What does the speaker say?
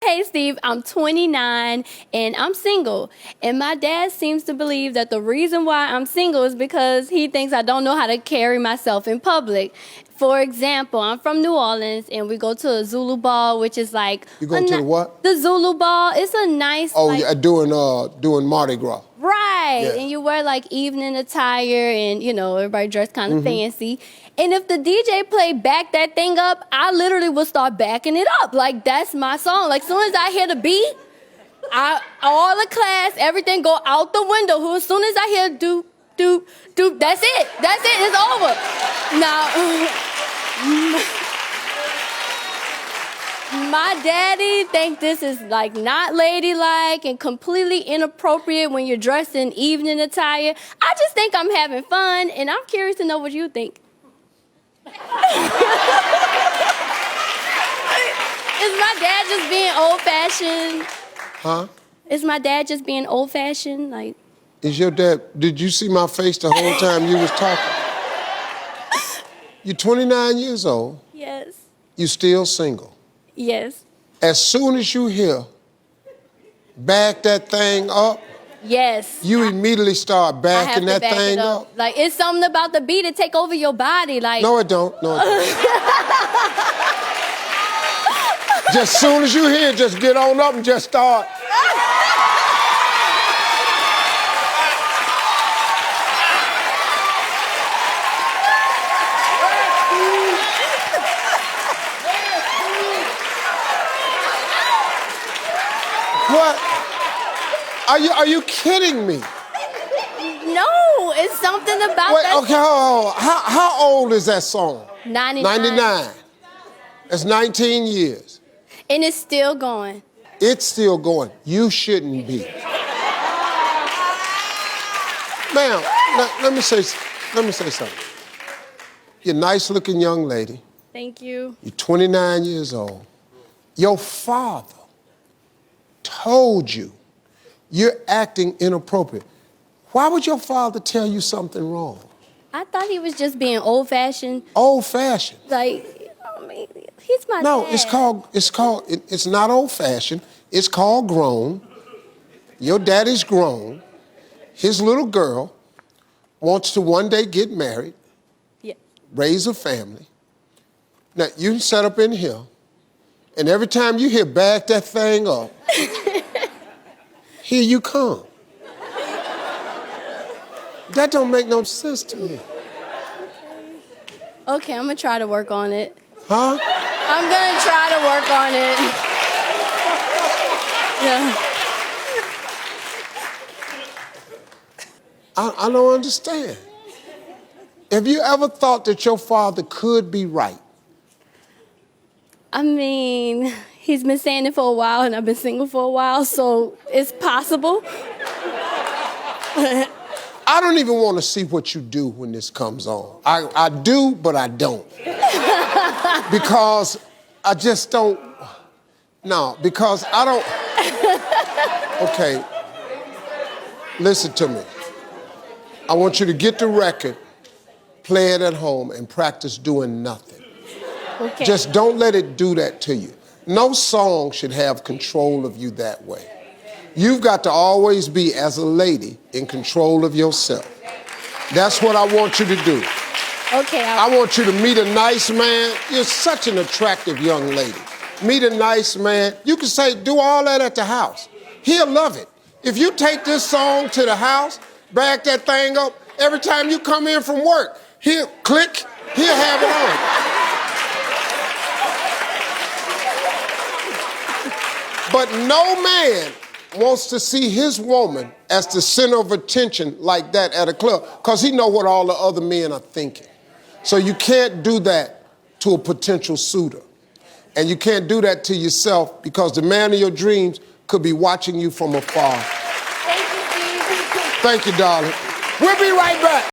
Hey Steve, I'm 29 and I'm single. And my dad seems to believe that the reason why I'm single is because he thinks I don't know how to carry myself in public. For example, I'm from New Orleans and we go to a Zulu ball, which is like... You go to the what? The Zulu ball. It's a nice... Oh, yeah, doing Mardi Gras. Right, Yeah. and you wear like evening attire and, you know, everybody dressed kind of fancy. And if the DJ played Back That Thing Up, I literally would start backing it up. Like, that's my song. Like, soon as I hear the beat, all the class, everything go out the window. As soon as I hear doop, doop, doop, that's it. That's it, it's over. Now, my daddy think this is like not ladylike and completely inappropriate when you're dressed in evening attire. I just think I'm having fun, and I'm curious to know what you think. Is my dad just being old-fashioned? Huh? Is my dad just being old-fashioned? Like, Is your dad, did you see my face the whole time you was talking? You're 29 years old. yes, You still single. yes, As soon as you hear, back that thing up, yes. you immediately start I have backing to that back thing it up. Like, it's something about the beat that take over your body. Like, No, it don't. No, it don't. Just soon as you hear, just get on up and just start. What? Are you kidding me? no, it's something about Wait, that. okay, hold on. How old is that song? 99. 99. That's 19 years. And it's still going. It's still going. You shouldn't be. Ma'am, let me say something. You're a nice-looking young lady. Thank you. You're 29 years old. Your father told you you're acting inappropriate. Why would your father tell you something wrong? I thought he was just being old-fashioned. Old-fashioned. Like, I mean, he's my No, dad. it's not old-fashioned. It's called grown. Your daddy's grown. His little girl wants to one day get married, Yeah. raise a family. Now, you can set up in here, and every time you hear back that thing up, here you come. That don't make no sense to me. Okay, I'm gonna try to work on it. Huh? I'm gonna try to work on it. Yeah. I don't understand. Have you ever thought that your father could be right? I mean, he's been saying it for a while, and I've been single for a while, so it's possible. I don't even want to see what you do when this comes on. I do, but I don't. Because I just don't. No, because I don't. Okay, listen to me. I want you to get the record, play it at home, and practice doing nothing. Okay. Just don't let it do that to you. No song should have control of you that way. You've got to always be, as a lady, in control of yourself. That's what I want you to do. Okay. I want you to meet a nice man. You're such an attractive young lady. Meet a nice man. You can say, do all that at the house. He'll love it. If you take this song to the house, back that thing up, every time you come in from work, he'll click, he'll have it on. But no man wants to see his woman as the center of attention like that at a club, because he know what all the other men are thinking. So you can't do that to a potential suitor. And you can't do that to yourself, because the man of your dreams could be watching you from afar. Thank you, Steve. Thank you, darling. We'll be right back.